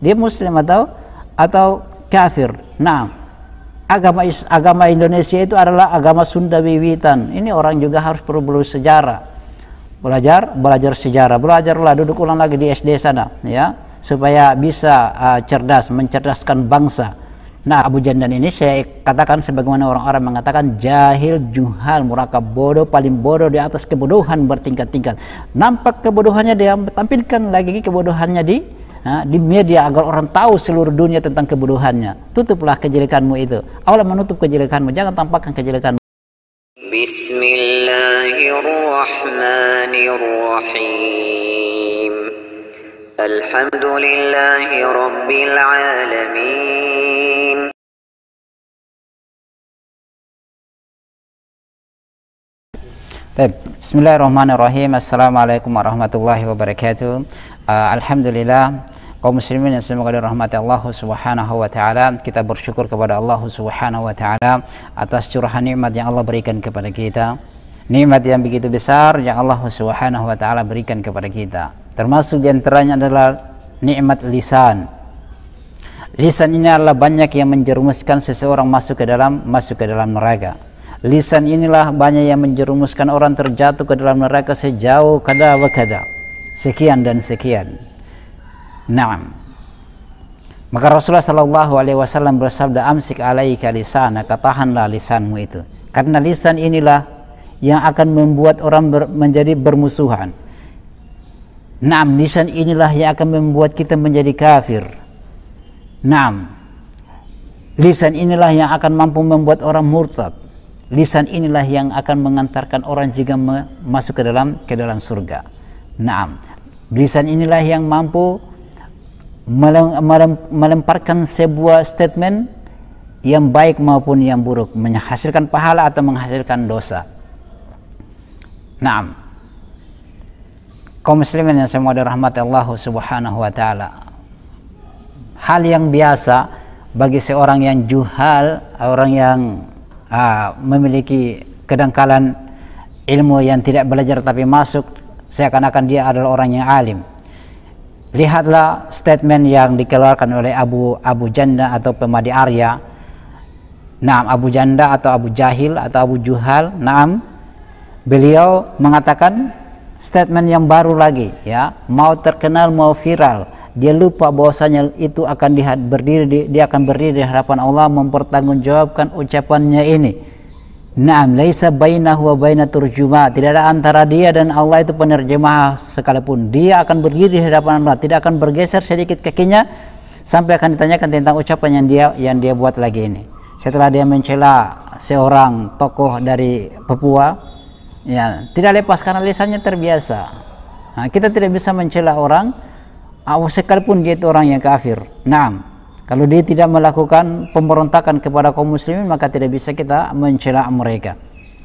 Dia muslim atau kafir. Nah, agama Indonesia itu adalah agama Sunda wiwitan. Ini orang juga harus perlu sejarah. Belajar sejarah. Belajarlah, duduk ulang lagi di SD sana, ya, supaya bisa cerdas, mencerdaskan bangsa. Nah, Abu Jandan ini saya katakan sebagaimana orang-orang mengatakan jahil, juhal, murakab, bodoh, paling bodoh di atas kebodohan bertingkat-tingkat. Nampak kebodohannya, dia tampilkan lagi kebodohannya di media agar orang tahu seluruh dunia tentang kebodohannya. Tutuplah kejelekanmu itu. Allah menutup kejelekanmu, jangan tampakkan kejelekanmu. Bismillahirrahmanirrahim. Alhamdulillahi rabbil alamin. Bismillahirrahmanirrahim. Assalamualaikum warahmatullahi wabarakatuh. Alhamdulillah, kaum muslimin yang semoga dirahmati Allah Subhanahu wa taala, kita bersyukur kepada Allah Subhanahu wa taala atas curahan nikmat yang Allah berikan kepada kita. Nikmat yang begitu besar yang Allah Subhanahu wa taala berikan kepada kita. Termasuk di antaranya adalah nikmat lisan. Lisan ini adalah banyak yang menjerumuskan seseorang masuk ke dalam neraka. Lisan inilah banyak yang menjerumuskan orang terjatuh ke dalam neraka sejauh kada wa kada, sekian dan sekian. Naam. Maka Rasulullah sallallahu alaihi wasallam bersabda, amsik alaika lisanaka, tahanlah lisanmu itu. Karena lisan inilah yang akan membuat orang menjadi bermusuhan. Naam, lisan inilah yang akan membuat kita menjadi kafir. Naam. Lisan inilah yang akan mampu membuat orang murtad. Lisan inilah yang akan mengantarkan orang jika masuk ke dalam surga. Naam. Lisan inilah yang mampu melemparkan sebuah statement yang baik maupun yang buruk, menghasilkan pahala atau menghasilkan dosa. Naam. Kaum muslimin yang semua dirahmati Allah Subhanahu wa taala. Hal yang biasa bagi seorang yang juhal, orang yang memiliki kedangkalan ilmu, yang tidak belajar tapi masuk seakan-akan dia adalah orang yang alim. Lihatlah statement yang dikeluarkan oleh Abu Janda atau Pemadi Arya. Naam, Abu Janda atau Abu Jahil atau Abu Juhal. Naam, beliau mengatakan statement yang baru lagi, ya, mau terkenal mau viral. Dia lupa bahwasanya itu akan dia akan berdiri di hadapan Allah mempertanggungjawabkan ucapannya ini. Naam, laisa bainahu wa baina turjuma, tidak ada antara dia dan Allah itu penerjemah sekalipun. Dia akan berdiri di hadapan Allah, tidak akan bergeser sedikit kakinya sampai akan ditanyakan tentang ucapan yang dia buat lagi ini. Setelah dia mencela seorang tokoh dari Papua, ya, tidak lepas karena lisannya terbiasa. Nah, kita tidak bisa mencela orang sekalipun dia itu orang yang kafir. Naam, kalau dia tidak melakukan pemberontakan kepada kaum muslimin, maka tidak bisa kita mencela mereka,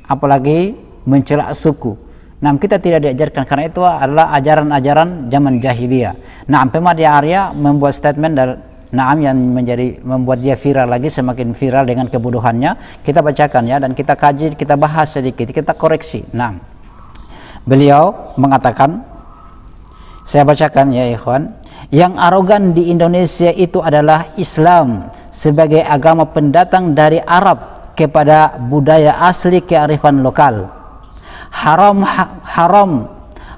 apalagi mencela suku. Naam, kita tidak diajarkan, karena itu adalah ajaran-ajaran zaman jahiliyah. Naam, Pemadi Arya membuat statement naam yang membuat dia viral lagi, semakin viral dengan kebodohannya. Kita bacakan, ya, dan kita kaji, kita bahas sedikit, kita koreksi. Naam, beliau mengatakan, saya bacakan ya ikhwan, yang arogan di Indonesia itu adalah Islam sebagai agama pendatang dari Arab kepada budaya asli kearifan lokal.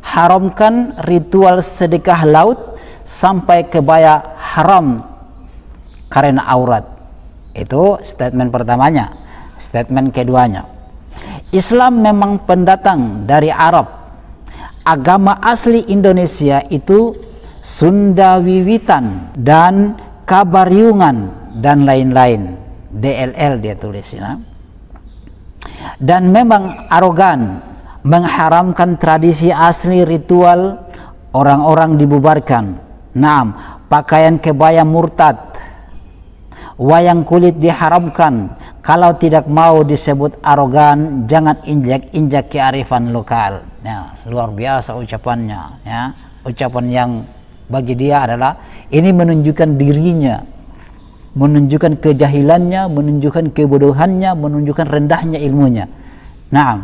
Haramkan ritual sedekah laut sampai kebaya haram karena aurat. Itu statement pertamanya. Statement keduanya, Islam memang pendatang dari Arab. Agama asli Indonesia itu Sunda wiwitan dan Kabaryungan dan lain-lain. DLL dia tulis, ya. Dan memang arogan mengharamkan tradisi asli, ritual orang-orang dibubarkan. Naam, pakaian kebaya murtad, wayang kulit diharamkan. Kalau tidak mau disebut arogan, jangan injak-injak kearifan lokal. Nah, luar biasa ucapannya, ya. Ucapan yang bagi dia adalah ini menunjukkan dirinya, menunjukkan kejahilannya, menunjukkan kebodohannya, menunjukkan rendahnya ilmunya. Nah,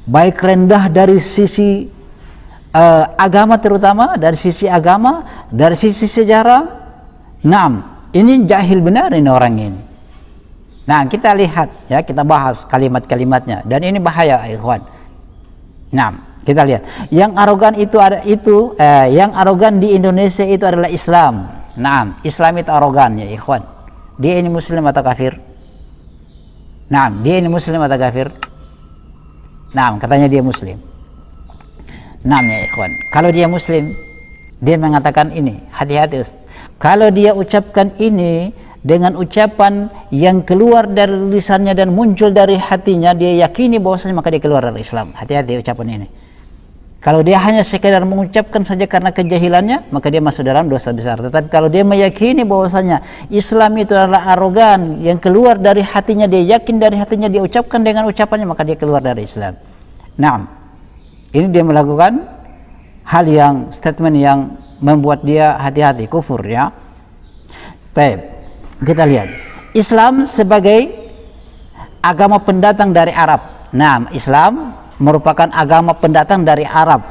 baik rendah dari sisi agama, terutama dari sisi agama, dari sisi sejarah, Nah, ini jahil benar ini orang ini. Nah, kita lihat ya, kita bahas kalimat-kalimatnya dan ini bahaya, ikhwan. Nah, kita lihat. Yang arogan yang arogan di Indonesia itu adalah Islam. Nah, Islam itu arogan ya, ikhwan. Dia ini muslim atau kafir? Nah, dia ini muslim atau kafir? Nah, katanya dia muslim. Nah, ya ikhwan. Kalau dia muslim, dia mengatakan ini, hati-hati Ustaz. Kalau dia ucapkan ini dengan ucapan yang keluar dari lisannya dan muncul dari hatinya, dia yakini bahwasanya, maka dia keluar dari Islam. Hati-hati ucapan ini. Kalau dia hanya sekedar mengucapkan saja karena kejahilannya, maka dia masuk dalam dosa besar. Tetapi kalau dia meyakini bahwasanya Islam itu adalah arogan yang keluar dari hatinya, dia yakin dari hatinya, dia ucapkan dengan ucapannya, maka dia keluar dari Islam. Nah, ini dia melakukan hal yang, statement yang membuat dia hati-hati, kufur ya. Baik. Kita lihat Islam sebagai agama pendatang dari Arab. Nah, Islam merupakan agama pendatang dari Arab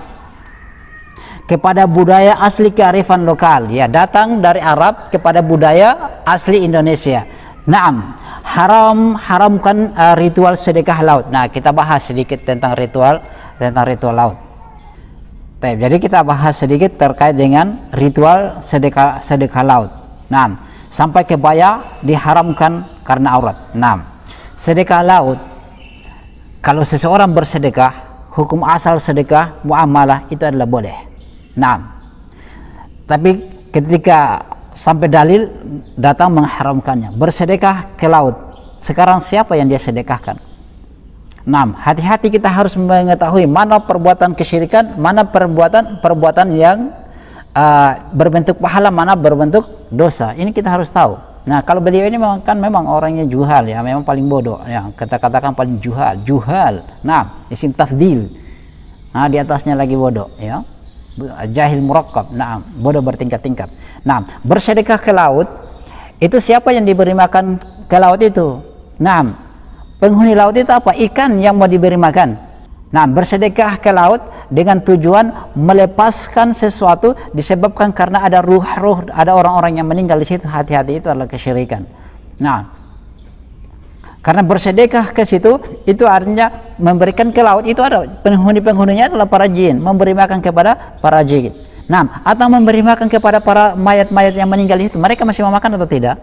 kepada budaya asli kearifan lokal. Ya, datang dari Arab kepada budaya asli Indonesia. Naam, haramkan ritual sedekah laut. Nah, kita bahas sedikit tentang ritual laut. Jadi kita bahas sedikit terkait dengan ritual sedekah laut. Nah, sampai kebaya diharamkan karena aurat. Nah, sedekah laut, kalau seseorang bersedekah, hukum asal sedekah muamalah itu adalah boleh. Nah, tapi ketika sampai dalil datang mengharamkannya, bersedekah ke laut, sekarang siapa yang dia sedekahkan? Nah, hati-hati, kita harus mengetahui mana perbuatan kesyirikan, mana perbuatan yang berbentuk pahala, mana berbentuk dosa. Ini kita harus tahu. Nah, kalau beliau ini memang orangnya juhal ya, memang paling bodoh ya, kita katakan paling juhal. Nah, isim tafdil. Nah, di atasnya lagi bodoh ya. Jahil murakkab. Nah, bodoh bertingkat-tingkat. Nah, bersedekah ke laut, itu siapa yang diberi makan ke laut itu? Nah, penghuni laut itu apa? Ikan yang mau diberi makan. Nah, bersedekah ke laut dengan tujuan melepaskan sesuatu disebabkan karena ada ruh-ruh, ada orang-orang yang meninggal di situ. Hati-hati, itu adalah kesyirikan. Nah, karena bersedekah ke situ itu artinya memberikan ke laut, itu ada penghuni-penghuninya adalah para jin, memberi makan kepada para jin. Nah, atau memberi makan kepada para mayat-mayat yang meninggal di situ. Mereka masih mau makan atau tidak?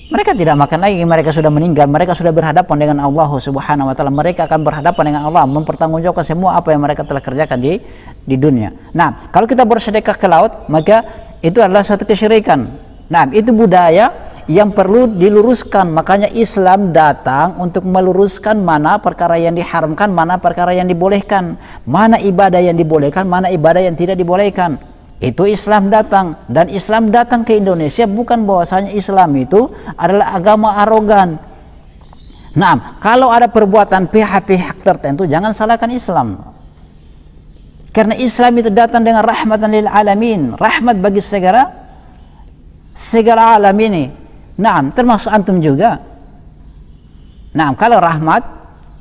Mereka tidak makan lagi, mereka sudah meninggal, mereka sudah berhadapan dengan Allah Subhanahu wa taala. Mereka akan berhadapan dengan Allah, mempertanggungjawabkan semua apa yang mereka telah kerjakan di dunia. Nah, kalau kita bersedekah ke laut, maka itu adalah satu kesyirikan. Nah, itu budaya yang perlu diluruskan. Makanya Islam datang untuk meluruskan mana perkara yang diharamkan, mana perkara yang dibolehkan, mana ibadah yang dibolehkan, mana ibadah yang tidak dibolehkan. Itu Islam datang, dan Islam datang ke Indonesia bukan bahwasanya Islam itu adalah agama arogan. Nah, kalau ada perbuatan pihak-pihak tertentu, jangan salahkan Islam. Karena Islam itu datang dengan rahmatan lil alamin, rahmat bagi segala alam ini. Nah, termasuk antum juga. Nah, kalau rahmat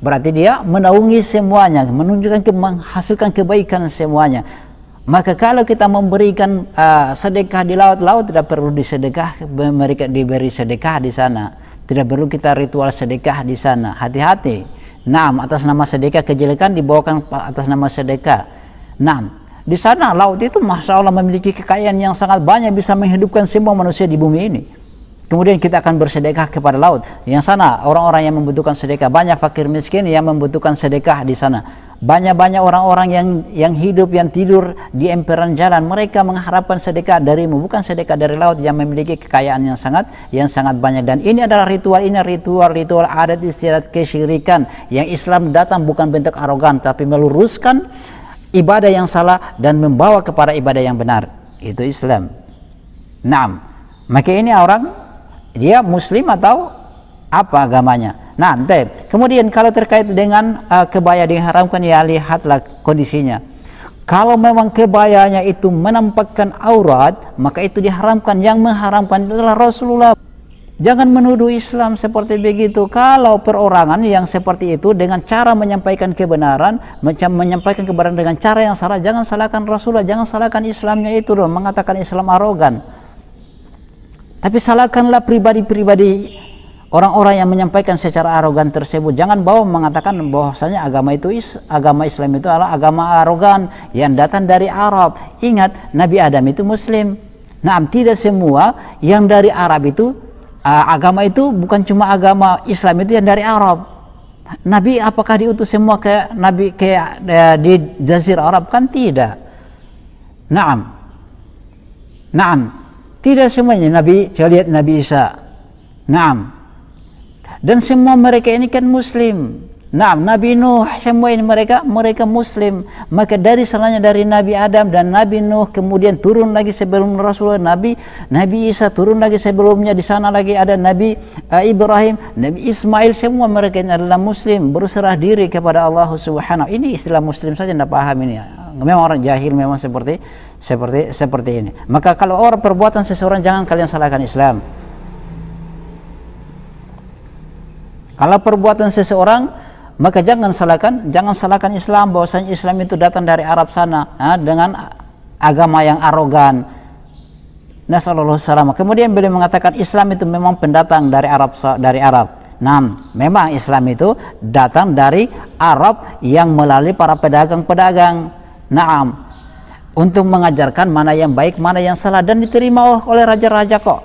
berarti dia menaungi semuanya, menunjukkan menghasilkan kebaikan semuanya. Maka kalau kita memberikan sedekah di laut tidak perlu disedekah, mereka diberi sedekah di sana. Tidak perlu kita ritual sedekah di sana. Hati-hati. Nah, atas nama sedekah kejelekan dibawakan atas nama sedekah. Nah, di sana laut itu masya Allah memiliki kekayaan yang sangat banyak, bisa menghidupkan semua manusia di bumi ini. Kemudian kita akan bersedekah kepada laut. Yang sana orang-orang yang membutuhkan sedekah, banyak fakir miskin yang membutuhkan sedekah di sana. Banyak-banyak orang-orang yang hidup, yang tidur di emperan jalan, mereka mengharapkan sedekah darimu, bukan sedekah dari laut yang memiliki kekayaan yang sangat banyak. Dan ini adalah ritual adat istiadat kesyirikan yang Islam datang bukan bentuk arogan, tapi meluruskan ibadah yang salah dan membawa kepada ibadah yang benar. Itu Islam. Nah, maka ini orang dia muslim atau apa agamanya? Nah, kemudian kalau terkait dengan kebaya diharamkan, ya lihatlah kondisinya. Kalau memang kebayanya itu menampakkan aurat, maka itu diharamkan. Yang mengharamkan itu adalah Rasulullah. Jangan menuduh Islam seperti begitu. Kalau perorangan yang seperti itu dengan cara menyampaikan kebenaran, menyampaikan kebenaran dengan cara yang salah, jangan salahkan Rasulullah, jangan salahkan Islamnya itu dong, mengatakan Islam arogan. Tapi salahkanlah pribadi-pribadi orang-orang yang menyampaikan secara arogan tersebut. Jangan bawa mengatakan bahwasanya agama Islam itu adalah agama arogan yang datang dari Arab. Ingat, Nabi Adam itu Muslim. Nah, tidak semua yang dari Arab itu agama itu bukan cuma agama Islam itu yang dari Arab. Nabi apakah diutus semua ke di Jazirah Arab? Kan tidak. Naam. Tidak semuanya Nabi. Coba lihat Nabi Isa. Naam. Dan semua mereka ini kan Muslim. Nabi Nuh, semua ini mereka Muslim. Maka dari salahnya dari Nabi Adam dan Nabi Nuh, kemudian turun lagi sebelum Rasulullah Nabi Isa, turun lagi sebelumnya, di sana lagi ada Nabi Ibrahim, Nabi Ismail, semua mereka ini adalah Muslim, berserah diri kepada Allah Subhanahu. Ini istilah Muslim saja tidak paham ini. Memang orang jahil memang seperti ini. Maka kalau orang perbuatan seseorang, jangan kalian salahkan Islam. Kalau perbuatan seseorang, maka jangan salahkan Islam, bahwasanya Islam itu datang dari Arab sana dengan agama yang arogan. Nasallallahu salam. Kemudian beliau mengatakan Islam itu memang pendatang dari Arab. Nah, memang Islam itu datang dari Arab yang melalui para pedagang-pedagang. Naam, untuk mengajarkan mana yang baik, mana yang salah, dan diterima oleh raja-raja kok.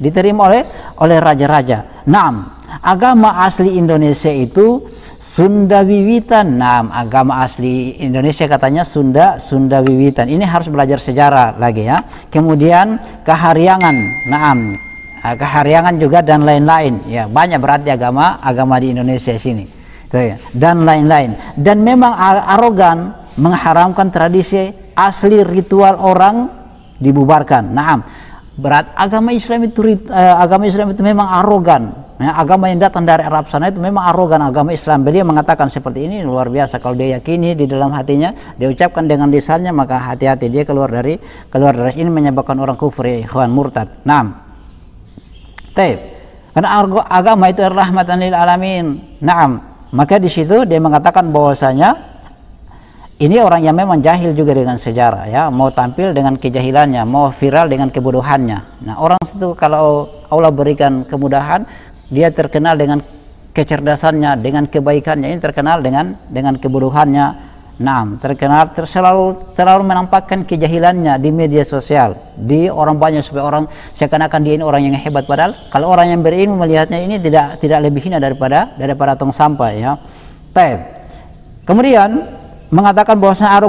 Diterima oleh raja-raja. Naam, agama asli Indonesia itu Sunda Wiwitan. Nah, agama asli Indonesia katanya Sunda Wiwitan. Ini harus belajar sejarah lagi ya. Kemudian Kahariangan. Naam, Kahariangan juga dan lain-lain. Ya, banyak berarti agama di Indonesia sini. Itu ya. Dan lain-lain. Dan memang arogan mengharamkan tradisi asli ritual orang dibubarkan. Naam. Berat agama Islam itu memang arogan. Agama yang datang dari Arab sana itu memang arogan. Agama Islam, beliau mengatakan seperti ini, luar biasa. Kalau dia yakini di dalam hatinya, dia ucapkan dengan lisannya, maka hati-hati dia keluar dari ini menyebabkan orang kufur, ya ikhwan, murtad. Naam. Taib. Karena agama itu rahmatan lil alamin. Naam. Maka di situ dia mengatakan bahwasanya ini orang yang memang jahil juga dengan sejarah ya, mau tampil dengan kejahilannya, mau viral dengan kebodohannya. Nah, orang itu kalau Allah berikan kemudahan, dia terkenal dengan kecerdasannya, dengan kebaikannya. Ini terkenal dengan kebodohannya. Nah, terlalu menampakkan kejahilannya di media sosial, di orang banyak, supaya orang seakan-akan dia ini orang yang hebat, padahal kalau orang yang berilmu melihatnya ini tidak lebih hina daripada tong sampah ya. Baik. Kemudian mengatakan bahwasanya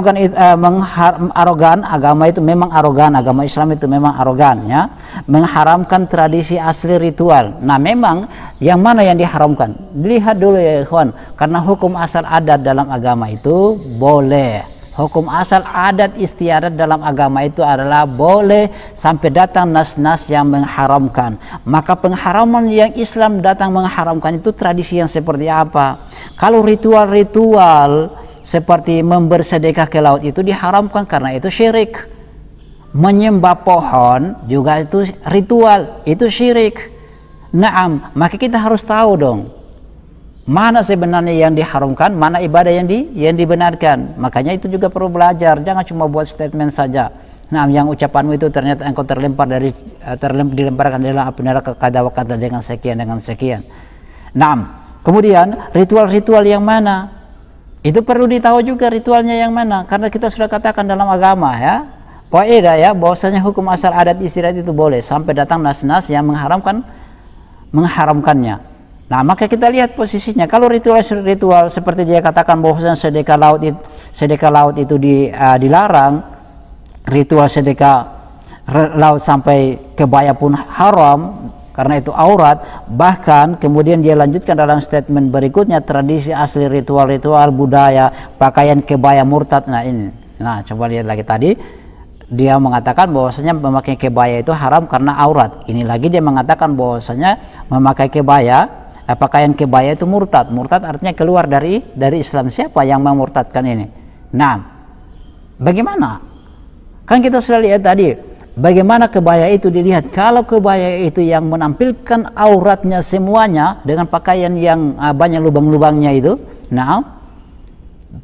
arogan agama itu memang arogan, agama Islam itu memang arogan ya, mengharamkan tradisi asli ritual. Nah, memang yang mana yang diharamkan? Dilihat dulu ya ikhwan, karena hukum asal adat dalam agama itu boleh. Hukum asal adat istiadat dalam agama itu adalah boleh sampai datang nas-nas yang mengharamkan. Maka pengharaman yang Islam datang mengharamkan itu tradisi yang seperti apa? Kalau ritual-ritual seperti memberi sedekah ke laut itu diharamkan karena itu syirik. Menyembah pohon juga itu ritual, itu syirik. Naam, maka kita harus tahu dong mana sebenarnya yang diharamkan, mana ibadah yang dibenarkan. Makanya itu juga perlu belajar, jangan cuma buat statement saja. Nah, yang ucapanmu itu ternyata engkau dilemparkan dalam api neraka kata dengan sekian. Nah, kemudian ritual-ritual yang mana? Itu perlu ditahu juga ritualnya yang mana, karena kita sudah katakan dalam agama ya, kaidah ya, bahwasanya hukum asal adat istiadat itu boleh sampai datang nas-nas yang mengharamkannya. Nah, maka kita lihat posisinya. Kalau ritual seperti dia katakan bahwasanya sedekah laut itu dilarang, ritual sedekah laut sampai kebaya pun haram karena itu aurat. Bahkan kemudian dia lanjutkan dalam statement berikutnya, tradisi asli ritual budaya pakaian kebaya murtad. Nah ini, nah coba lihat lagi tadi dia mengatakan bahwasanya memakai kebaya itu haram karena aurat. Ini lagi dia mengatakan bahwasanya memakai kebaya pakaian kebaya itu murtad. Murtad artinya keluar dari Islam. Siapa yang memurtadkan ini? Nah, bagaimana? Kan kita sudah lihat tadi bagaimana kebaya itu dilihat. Kalau kebaya itu yang menampilkan auratnya semuanya dengan pakaian yang banyak lubang-lubangnya itu, nah,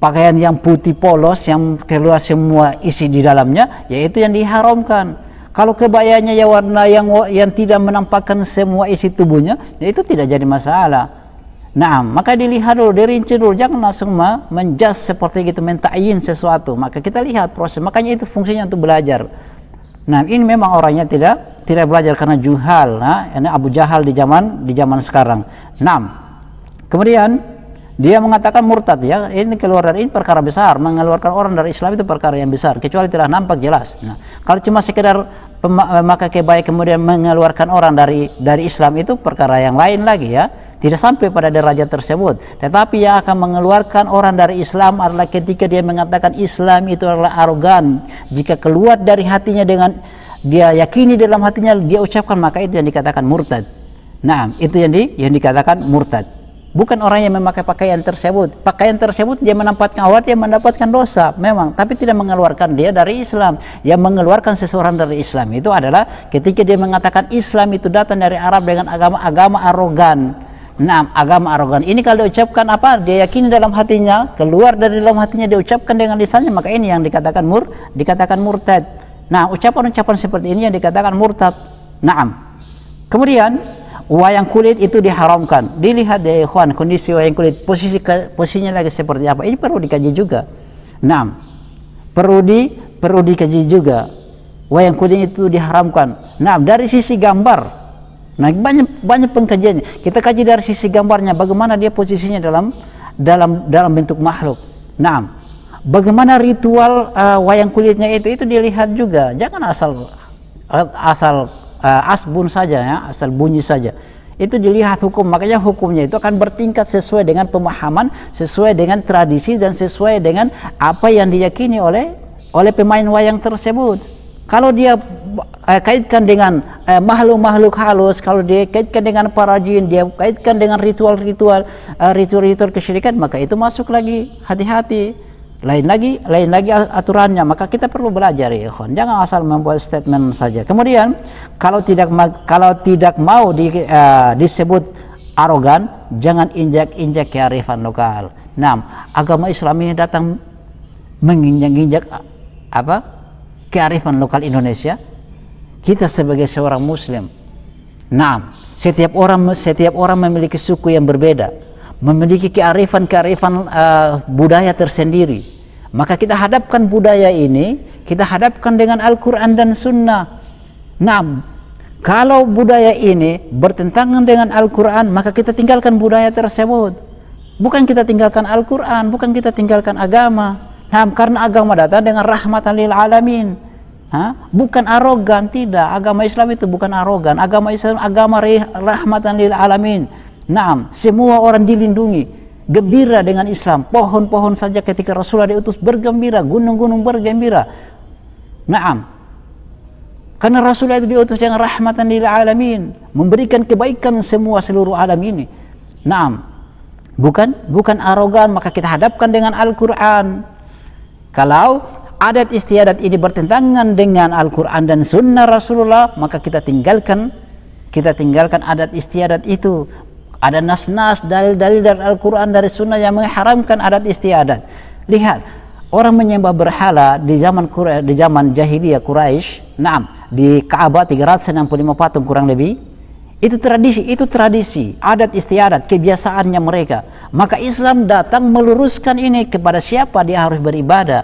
pakaian yang putih polos yang keluar semua isi di dalamnya, yaitu yang diharamkan. Kalau kebayanya ya warna yang tidak menampakkan semua isi tubuhnya, ya itu tidak jadi masalah. Nah, maka dilihat dulu, dirinci dulu, jangan langsung menjas seperti gitu, menta'yin sesuatu. Maka kita lihat proses, makanya itu fungsinya untuk belajar. Nah, ini memang orangnya tidak belajar karena juhal. Nah, ini Abu Jahal di zaman sekarang. Nah, kemudian dia mengatakan murtad, ya, ini keluar dari, ini perkara besar, mengeluarkan orang dari Islam itu perkara yang besar, kecuali tidak nampak jelas. Nah, kalau cuma sekedar memakai kebaya kemudian mengeluarkan orang dari Islam itu perkara yang lain lagi, ya, tidak sampai pada derajat tersebut. Tetapi yang akan mengeluarkan orang dari Islam adalah ketika dia mengatakan Islam itu adalah arogan. Jika keluar dari hatinya dengan dia yakini dalam hatinya, dia ucapkan, maka itu yang dikatakan murtad. Nah, itu yang dikatakan murtad. Bukan orang yang memakai pakaian tersebut. Pakaian tersebut dia menempatkan awal, dia mendapatkan dosa memang, tapi tidak mengeluarkan dia dari Islam. Yang mengeluarkan seseorang dari Islam itu adalah ketika dia mengatakan Islam itu datang dari Arab dengan agama arogan. Nah, agama arogan ini kalau diucapkan apa? Dia yakini dalam hatinya, keluar dari dalam hatinya, dia ucapkan dengan lisannya, maka ini yang dikatakan murtad. Nah, ucapan-ucapan seperti ini yang dikatakan murtad. Naam. Kemudian wayang kulit itu diharamkan. Dilihat ya ikhwan, kondisi wayang kulit, posisinya lagi seperti apa. Ini perlu dikaji juga. Nah, perlu dikaji juga. Wayang kulit itu diharamkan. Nah, dari sisi gambar. Nah, banyak pengkajiannya. Kita kaji dari sisi gambarnya, bagaimana dia posisinya dalam bentuk makhluk. Nah, bagaimana ritual wayang kulitnya itu dilihat juga. Jangan asal asbun saja, ya, asal bunyi saja. Itu dilihat hukum, makanya hukumnya itu akan bertingkat sesuai dengan pemahaman, sesuai dengan tradisi, dan sesuai dengan apa yang diyakini oleh pemain wayang tersebut. Kalau dia kaitkan dengan makhluk-makhluk halus, kalau dia kaitkan dengan para jin, dia kaitkan dengan ritual kesyirikan, maka itu masuk lagi, hati-hati. Lain lagi aturannya. Maka kita perlu belajar, ya ikhwan. Jangan asal membuat statement saja. Kemudian kalau tidak mau disebut arogan, jangan injak-injak kearifan lokal. Nah, agama Islam ini datang menginjak-injak kearifan lokal Indonesia. Kita sebagai seorang muslim, nah, setiap orang memiliki suku yang berbeda, memiliki kearifan budaya tersendiri. Maka kita hadapkan budaya ini, kita hadapkan dengan Al-Quran dan Sunnah. Nah, kalau budaya ini bertentangan dengan Al-Quran, maka kita tinggalkan budaya tersebut. Bukan kita tinggalkan Al-Quran, bukan kita tinggalkan agama. Nah, karena agama datang dengan rahmatan lil alamin. Bukan arogan, tidak. Agama Islam itu bukan arogan. Agama Islam agama rahmatan lil alamin. Nah, semua orang dilindungi, gembira dengan Islam. Pohon-pohon saja ketika Rasulullah diutus bergembira, gunung-gunung bergembira. Naam. Karena Rasulullah itu diutus dengan rahmatan lil alamin, memberikan kebaikan seluruh alam ini. Naam. Bukan arogan, maka kita hadapkan dengan Al-Qur'an. Kalau adat istiadat ini bertentangan dengan Al-Qur'an dan sunnah Rasulullah, maka kita tinggalkan adat istiadat itu. Ada nas-nas, dalil-dalil dari Al-Quran, dari Sunnah yang mengharamkan adat istiadat. Lihat, orang menyembah berhala di zaman jahiliyah Quraisy, nah, di Ka'bah 365 patung kurang lebih. Itu tradisi, adat istiadat, kebiasaannya mereka. Maka Islam datang meluruskan ini kepada siapa dia harus beribadah.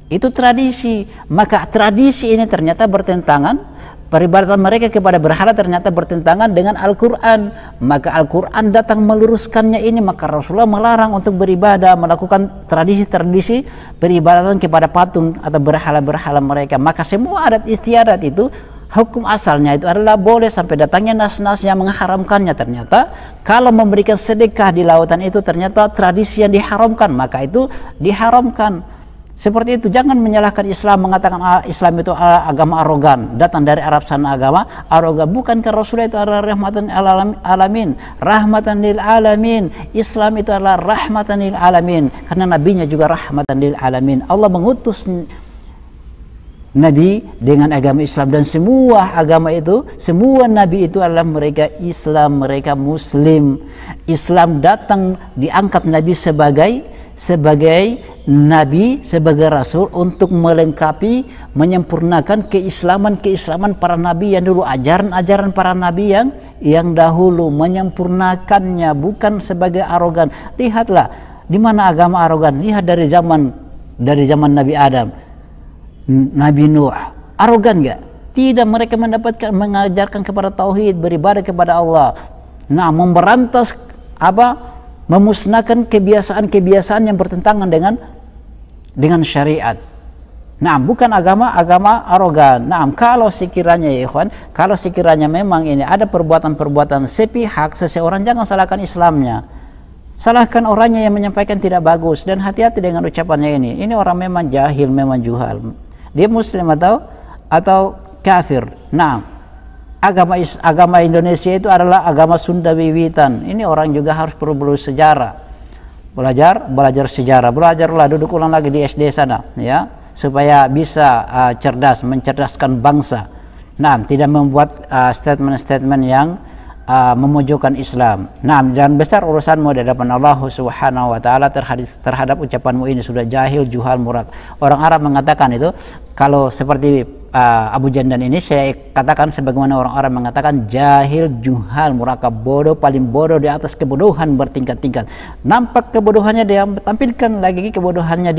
Itu tradisi. Maka tradisi ini ternyata bertentangan. Peribadatan mereka kepada berhala ternyata bertentangan dengan Al-Quran. Maka Al-Quran datang meluruskannya ini. Maka Rasulullah melarang untuk beribadah, melakukan tradisi-tradisi peribadatan kepada patung atau berhala-berhala mereka. Maka semua adat istiadat itu, hukum asalnya itu adalah boleh, sampai datangnya nas-nas yang mengharamkannya. Ternyata kalau memberikan sedekah di lautan itu ternyata tradisi yang diharamkan, maka itu diharamkan. Seperti itu. Jangan menyalahkan Islam, mengatakan Islam itu agama arogan, datang dari Arab sana agama arogan. Bukankah Rasulullah itu adalah rahmatan alamin, rahmatan lil alamin. Islam itu adalah rahmatan lil alamin, karena nabinya juga rahmatan lil alamin. Allah mengutus nabi dengan agama Islam, dan semua agama itu, semua nabi itu adalah mereka Islam, mereka muslim. Islam datang, diangkat nabi sebagai sebagai nabi, sebagai rasul untuk melengkapi, menyempurnakan keislaman para nabi yang dulu, ajaran para nabi yang dahulu, menyempurnakannya, bukan sebagai arogan. Lihatlah di mana agama arogan. Lihat dari zaman Nabi Adam, Nabi Nuh, arogan enggak? Tidak, mereka mengajarkan kepada tauhid, beribadah kepada Allah. Nah, memberantas memusnahkan kebiasaan-kebiasaan yang bertentangan dengan syariat. Nah, bukan agama arogan. Nah, kalau sekiranya ya ikhwan, kalau sekiranya memang ini ada perbuatan-perbuatan sepihak seseorang, jangan salahkan Islamnya. Salahkan orangnya yang menyampaikan tidak bagus, dan hati-hati dengan ucapannya ini. Ini orang memang jahil, memang juhal. Dia muslim atau kafir. Nah, agama Indonesia itu adalah agama Sunda wiwitan. Ini orang juga harus perlu sejarah. Belajar sejarah. Belajarlah, duduk ulang lagi di SD sana, ya, supaya bisa cerdas, mencerdaskan bangsa. Nah, tidak membuat statement-statement yang memojokkan Islam. Nah, dan besar urusanmu di hadapan Allah Subhanahu wa taala terhadap ucapanmu ini sudah jahil, juhal, murad. Orang Arab mengatakan itu, kalau seperti Abu Jandan ini, saya katakan sebagaimana orang Arab mengatakan jahil, juhal, murakab, bodoh, paling bodoh di atas kebodohan bertingkat-tingkat. Nampak kebodohannya, dia tampilkan lagi kebodohannya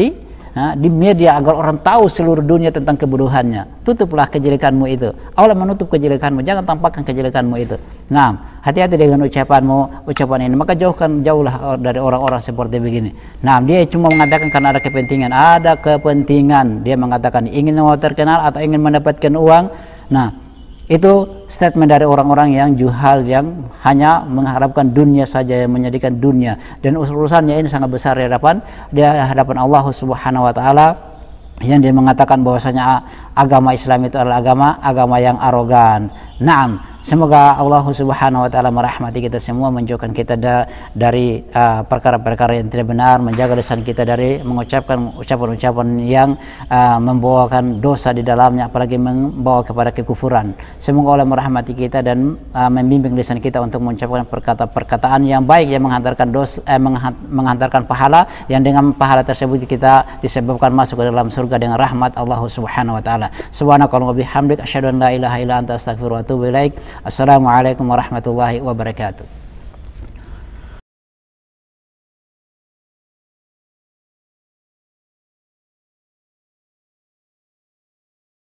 di media agar orang tahu seluruh dunia tentang kebodohannya. Tutuplah kejelekanmu itu. Allah menutup kejelekanmu, jangan tampakkan kejelekanmu itu. Nah, hati-hati dengan ucapan ini. Maka jauhlah dari orang-orang seperti begini. Nah, dia cuma mengatakan karena ada kepentingan. Dia mengatakan ingin mau terkenal atau ingin mendapatkan uang. Nah, itu statement dari orang-orang yang juhal, yang hanya mengharapkan dunia saja, yang menjadikan dunia, dan urusannya ini sangat besar di hadapan Allah Subhanahu wa taala, yang dia mengatakan bahwasanya agama Islam itu adalah agama yang arogan. Naam, semoga Allah Subhanahu wa taala merahmati kita semua, menjauhkan kita dari perkara-perkara yang tidak benar, menjaga lisan kita dari mengucapkan ucapan-ucapan yang membawakan dosa di dalamnya, apalagi membawa kepada kekufuran. Semoga Allah merahmati kita dan membimbing lisan kita untuk mengucapkan perkataan yang baik, yang menghantarkan pahala, yang dengan pahala tersebut kita disebabkan masuk ke dalam surga dengan rahmat Allah Subhanahu wa taala. Subhanakallahumma wa bihamdik, asyhadu an la ilaha illa anta, astaghfiruka wa atubu ilaik. Assalamualaikum warahmatullahi wabarakatuh.